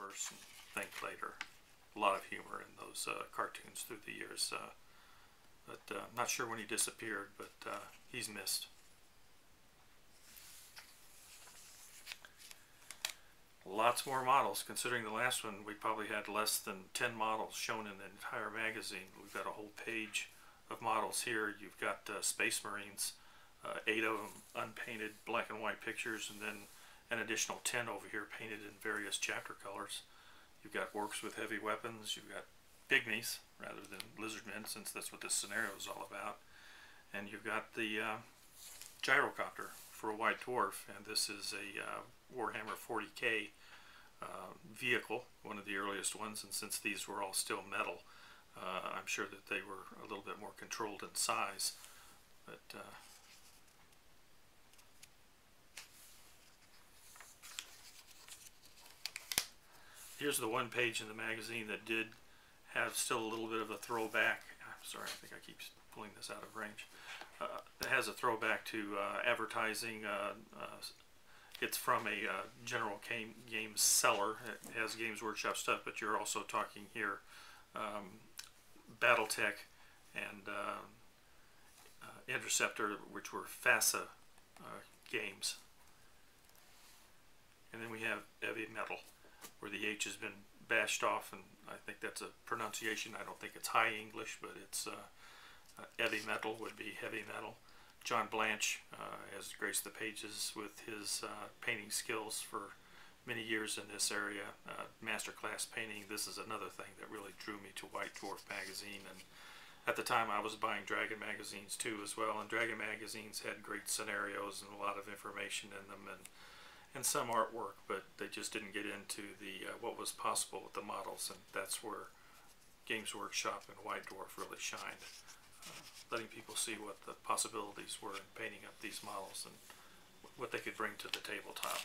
first and think later. A lot of humor in those cartoons through the years. But I'm not sure when he disappeared, but he's missed. Lots more models. Considering the last one, we probably had less than 10 models shown in the entire magazine. We've got a whole page of models here. You've got Space Marines, 8 of them unpainted black and white pictures, and then an additional 10 over here painted in various chapter colors. You've got orcs with heavy weapons. You've got pygmies rather than lizardmen, since that's what this scenario is all about. And you've got the gyrocopter for a white dwarf, and this is a Warhammer 40K vehicle, one of the earliest ones, and since these were all still metal, I'm sure that they were a little bit more controlled in size. But here's the one page in the magazine that did have still a little bit of a throwback. I'm sorry, I think I keep pulling this out of range. It has a throwback to advertising. It's from a general games seller. It has Games Workshop stuff, but you're also talking here Battletech and Interceptor, which were FASA games. And then we have heavy metal, where the H has been bashed off, and I think that's a pronunciation. I don't think it's high English, but it's heavy metal would be heavy metal. John Blanche has graced the pages with his painting skills for many years in this area. Masterclass painting. This is another thing that really drew me to White Dwarf magazine, and at the time I was buying Dragon magazines too as well, and Dragon magazines had great scenarios and a lot of information in them, and some artwork, but they just didn't get into the what was possible with the models, and that's where Games Workshop and White Dwarf really shined, letting people see what the possibilities were in painting up these models and what they could bring to the tabletop.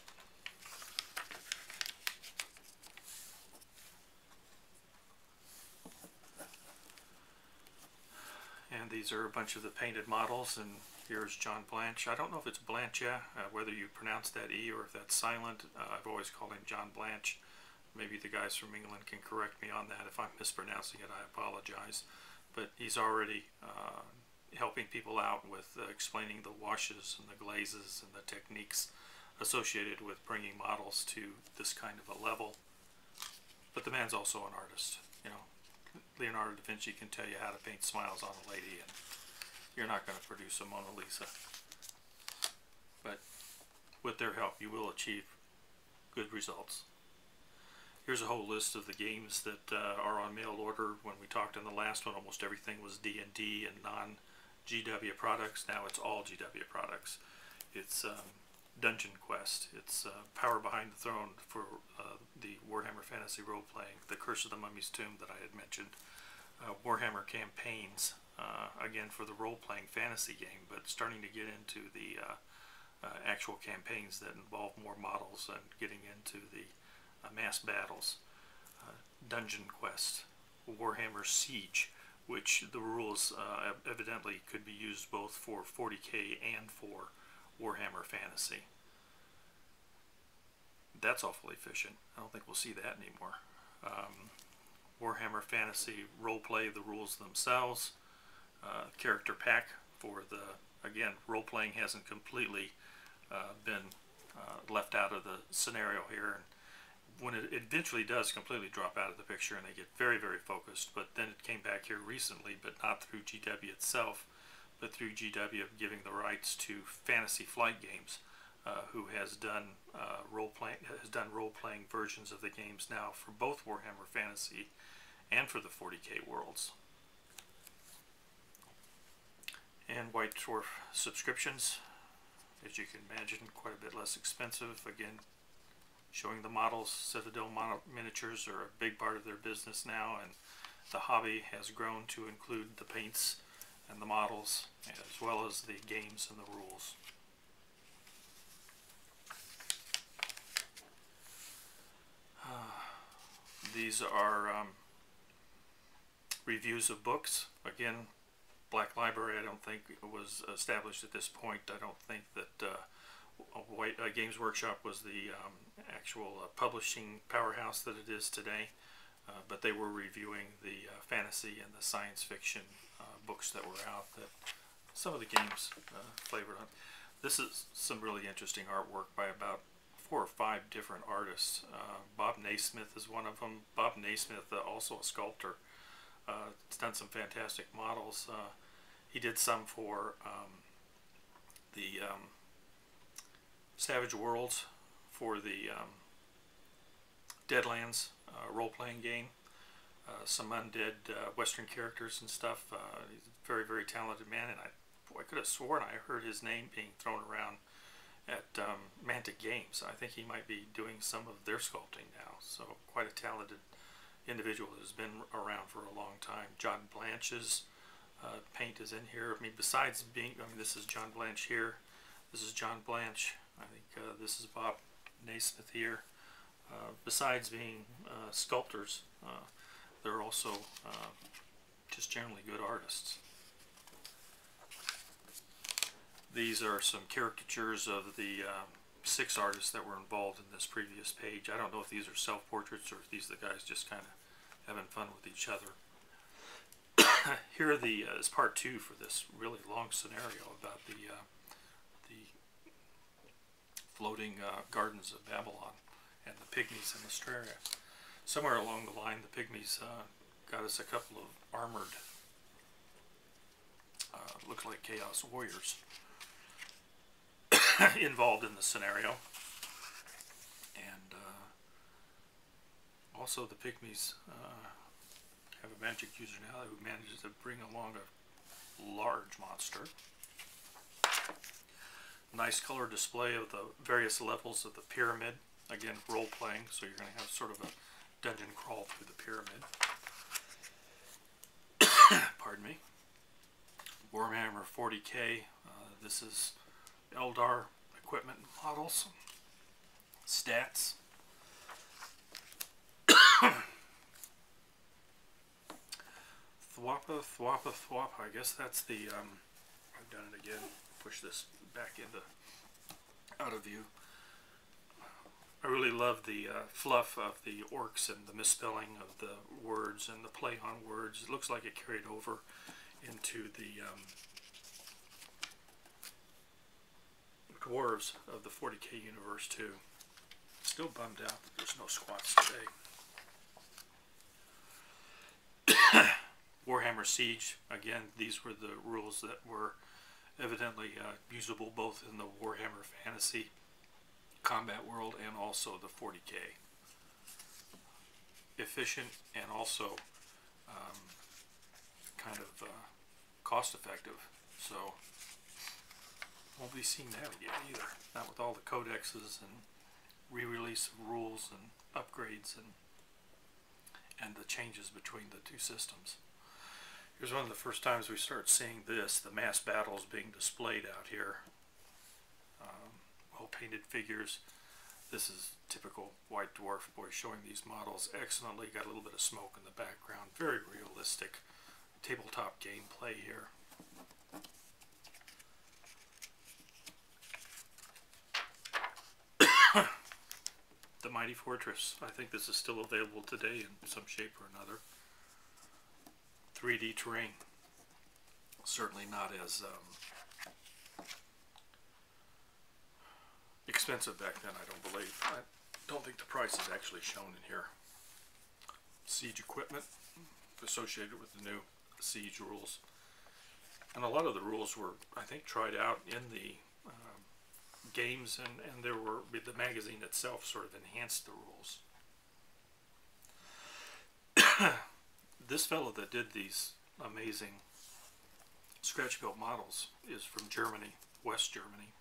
And these are a bunch of the painted models, and here's John Blanche. I don't know if it's Blanche, whether you pronounce that E or if that's silent. I've always called him John Blanche. Maybe the guys from England can correct me on that. If I'm mispronouncing it, I apologize. But he's already helping people out with explaining the washes and the glazes and the techniques associated with bringing models to this kind of a level. But the man's also an artist. You know, Leonardo da Vinci can tell you how to paint smiles on a lady, and you're not going to produce a Mona Lisa. But with their help, you will achieve good results. Here's a whole list of the games that are on mail order. When we talked in the last one, almost everything was D&D and non-GW products. Now it's all GW products. It's Dungeon Quest. It's Power Behind the Throne for the Warhammer Fantasy role-playing, The Curse of the Mummy's Tomb that I had mentioned. Warhammer Campaigns, again for the role-playing fantasy game, but starting to get into the actual campaigns that involve more models and getting into the mass battles. Dungeon Quest, Warhammer Siege, which the rules evidently could be used both for 40K and for Warhammer Fantasy. That's awfully efficient. I don't think we'll see that anymore. Warhammer Fantasy Roleplay, the rules themselves. Character pack for the, again, role-playing hasn't completely been left out of the scenario here. When it eventually does completely drop out of the picture and they get very, very focused, but then it came back here recently, but not through GW itself, but through GW giving the rights to Fantasy Flight Games, who has done role-playing versions of the games now for both Warhammer Fantasy and for the 40K worlds. And White Dwarf subscriptions, as you can imagine, quite a bit less expensive. Again, showing the models. Citadel miniatures are a big part of their business now, and the hobby has grown to include the paints and the models, as well as the games and the rules. These are reviews of books. Again, Black Library I don't think was established at this point. I don't think that Games Workshop was the actual publishing powerhouse that it is today, but they were reviewing the fantasy and the science fiction books that were out that some of the games flavored on. This is some really interesting artwork by about 4 or 5 different artists. Bob Naismith is one of them. Bob Naismith, also a sculptor, has done some fantastic models. He did some for the Savage Worlds, for the Deadlands role-playing game. Some undead Western characters and stuff. He's a very, very talented man, and I could have sworn I heard his name being thrown around at Mantic Games. I think he might be doing some of their sculpting now. So quite a talented individual who's been around for a long time. John Blanche's paint is in here. I mean, besides being, this is John Blanche here. This is John Blanche. I think this is Bob Naismith here. Besides being sculptors, they're also just generally good artists. These are some caricatures of the 6 artists that were involved in this previous page. I don't know if these are self-portraits or if these are the guys just kind of having fun with each other. Here are the is part 2 for this really long scenario about the floating gardens of Babylon and the pygmies in Australia. Somewhere along the line, the pygmies got us a couple of armored, looks like chaos warriors, involved in the scenario. And also the pygmies have a magic user now who manages to bring along a large monster. Nice color display of the various levels of the pyramid. Again, role-playing, so you're going to have sort of a dungeon crawl through the pyramid. Pardon me. Warhammer 40K. This is Eldar equipment models. Stats. Thwappa. I guess that's the, I've done it again. Push this back into out of view. I really love the fluff of the orcs and the misspelling of the words and the play on words. It looks like it carried over into the dwarves of the 40K universe too. Still bummed out that there's no squats today. Warhammer Siege, again, these were the rules that were evidently usable both in the Warhammer Fantasy combat world and also the 40K. Efficient and also kind of cost effective, so won't be seeing that again either, not with all the codexes and re-release of rules and upgrades and the changes between the 2 systems. Here's one of the first times we start seeing this, the mass battles being displayed out here. Well-painted figures. This is typical White Dwarf boy showing these models excellently. Got a little bit of smoke in the background. Very realistic tabletop gameplay here. The Mighty Fortress. I think this is still available today in some shape or another. 3D terrain. Certainly not as expensive back then, I don't believe. I don't think the price is actually shown in here. Siege equipment associated with the new Siege rules. And a lot of the rules were, I think, tried out in the games, and there were, the magazine itself sort of enhanced the rules. This fellow that did these amazing scratch-built models is from Germany, West Germany.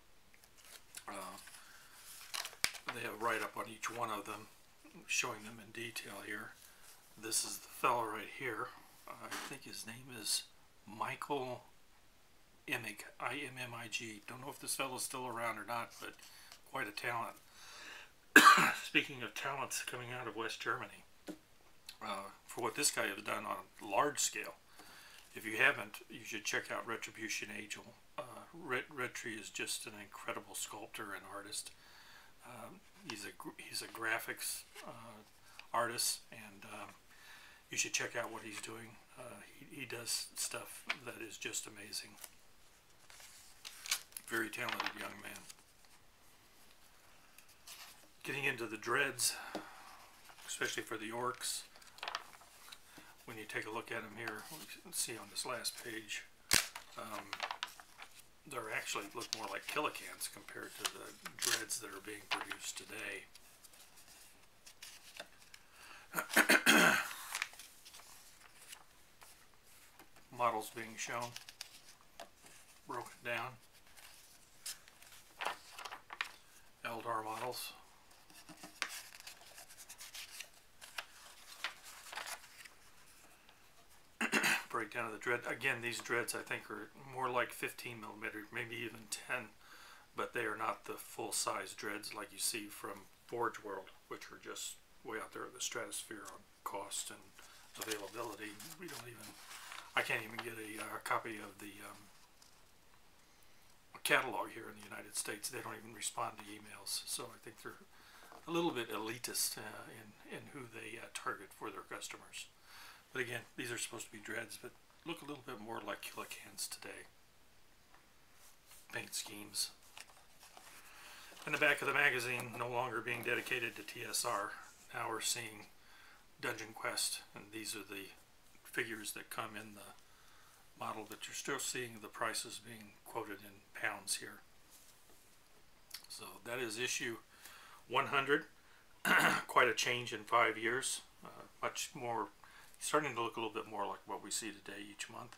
They have a write-up on each one of them, showing them in detail here. This is the fellow right here. I think his name is Michael Immig, I-M-M-I-G. Don't know if this fellow's still around or not, but quite a talent. Speaking of talents coming out of West Germany, for what this guy has done on a large scale, if you haven't, you should check out Retribution Angel Retri is just an incredible sculptor and artist. He's a graphics artist, and you should check out what he's doing. He does stuff that is just amazing. Very talented young man. Getting into the dreads, especially for the orcs. When you take a look at them here, you can see on this last page, they're actually look more like killicans compared to the dreads that are being produced today. Models being shown, broken down. Eldar models. Breakdown of the dread. Again, these dreads I think are more like 15 millimeter, maybe even 10, but they are not the full-size dreads like you see from Forge World, which are just way out there in the stratosphere on cost and availability. We don't even, I can't even get a copy of the catalog here in the United States. They don't even respond to emails, so I think they're a little bit elitist in who they target for their customers. But again, these are supposed to be dreads, but look a little bit more like killicans today. Paint schemes. In the back of the magazine, no longer being dedicated to TSR. Now we're seeing Dungeon Quest, and these are the figures that come in the model, but you're still seeing the prices being quoted in pounds here. So that is issue 100. Quite a change in 5 years. Much more, starting to look a little bit more like what we see today each month.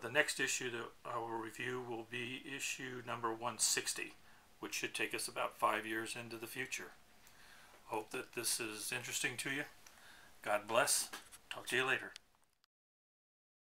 The next issue that I will review will be issue number 160, which should take us about 5 years into the future. Hope that this is interesting to you. God bless. Talk to you later.